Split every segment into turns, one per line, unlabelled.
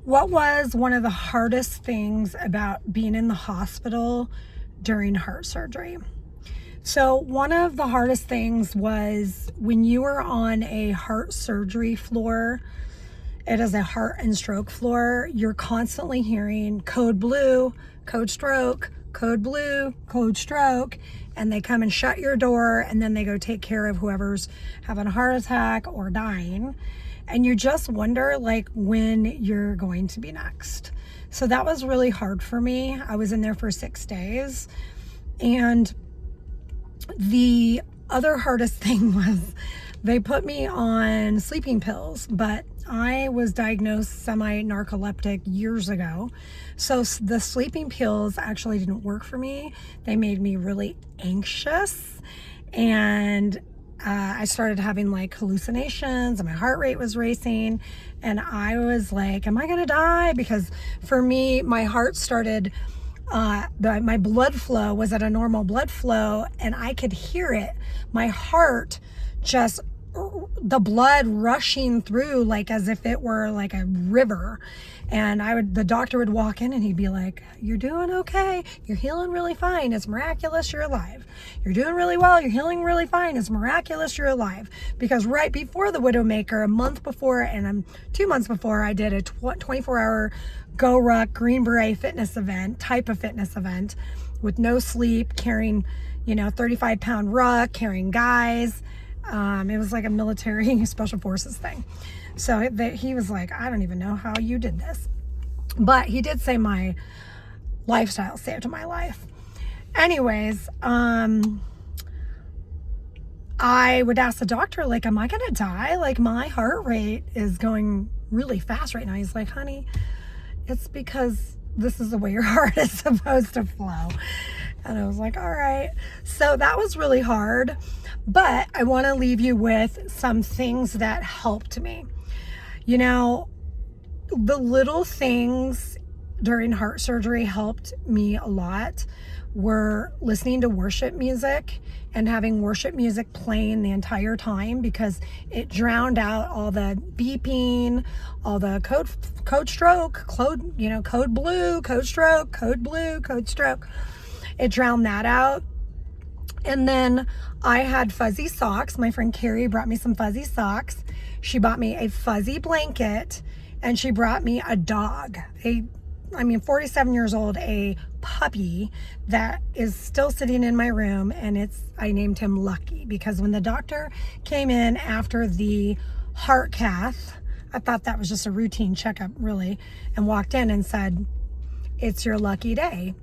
What was one of the hardest things about being in the hospital during heart surgery? So one of the hardest things was when you were on a heart surgery floor. It is a heart and stroke floor. You're constantly hearing code blue, code stroke, code blue, code stroke, and they come and shut your door, and then they go take care of whoever's having a heart attack or dying. And you just wonder like when you're going to be next. So that was really hard for me. I was in there for 6 days. And the other hardest thing was they put me on sleeping pills, but I was diagnosed semi-narcoleptic years ago. So the sleeping pills actually didn't work for me. They made me really anxious, and I started having like hallucinations, and my heart rate was racing, and I was like, am I gonna die? Because for me, my heart started, my blood flow was at a normal blood flow, and I could hear it. My heart just, the blood rushing through like as if it were like a river. And the doctor would walk in and he'd be like, you're doing okay. You're healing really fine. It's miraculous you're alive. You're doing really well. You're healing really fine. It's miraculous you're alive. Because right before the Widowmaker, a month before and 2 months before, I did a 24-hour Go Ruck Green Beret fitness event, type of fitness event, with no sleep, carrying, 35-pound ruck, carrying guys. It was like a military special forces thing. So he was like, I don't even know how you did this. But he did say my lifestyle saved my life. Anyways, I would ask the doctor, like, am I going to die? Like, my heart rate is going really fast right now. He's like, honey, it's because this is the way your heart is supposed to flow. And I was like, all right. So that was really hard. But I want to leave you with some things that helped me. The little things during heart surgery helped me a lot were listening to worship music and having worship music playing the entire time, because it drowned out all the beeping, all the code stroke, code blue, code stroke, code blue, code stroke. It drowned that out. And then I had fuzzy socks. My friend Carrie brought me some fuzzy socks. She bought me a fuzzy blanket, and she brought me a dog. 47 years old, a puppy that is still sitting in my room, and I named him Lucky, because when the doctor came in after the heart cath, I thought that was just a routine checkup, really, and walked in and said, it's your lucky day.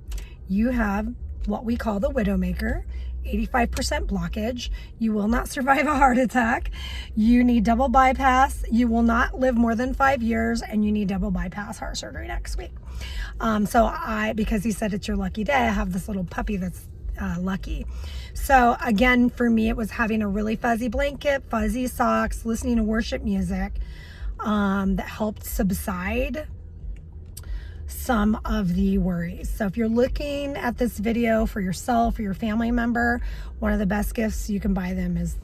You have what we call the Widowmaker, 85% blockage. You will not survive a heart attack. You need double bypass. You will not live more than 5 years, and you need double bypass heart surgery next week. Because he said it's your lucky day, I have this little puppy that's Lucky. So again, for me, it was having a really fuzzy blanket, fuzzy socks, listening to worship music that helped subside some of the worries. So if you're looking at this video for yourself or your family member, one of the best gifts you can buy them is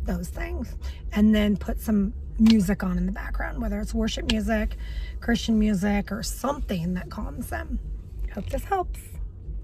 those things. And then put some music on in the background, whether it's worship music, Christian music, or something that calms them. Hope this helps.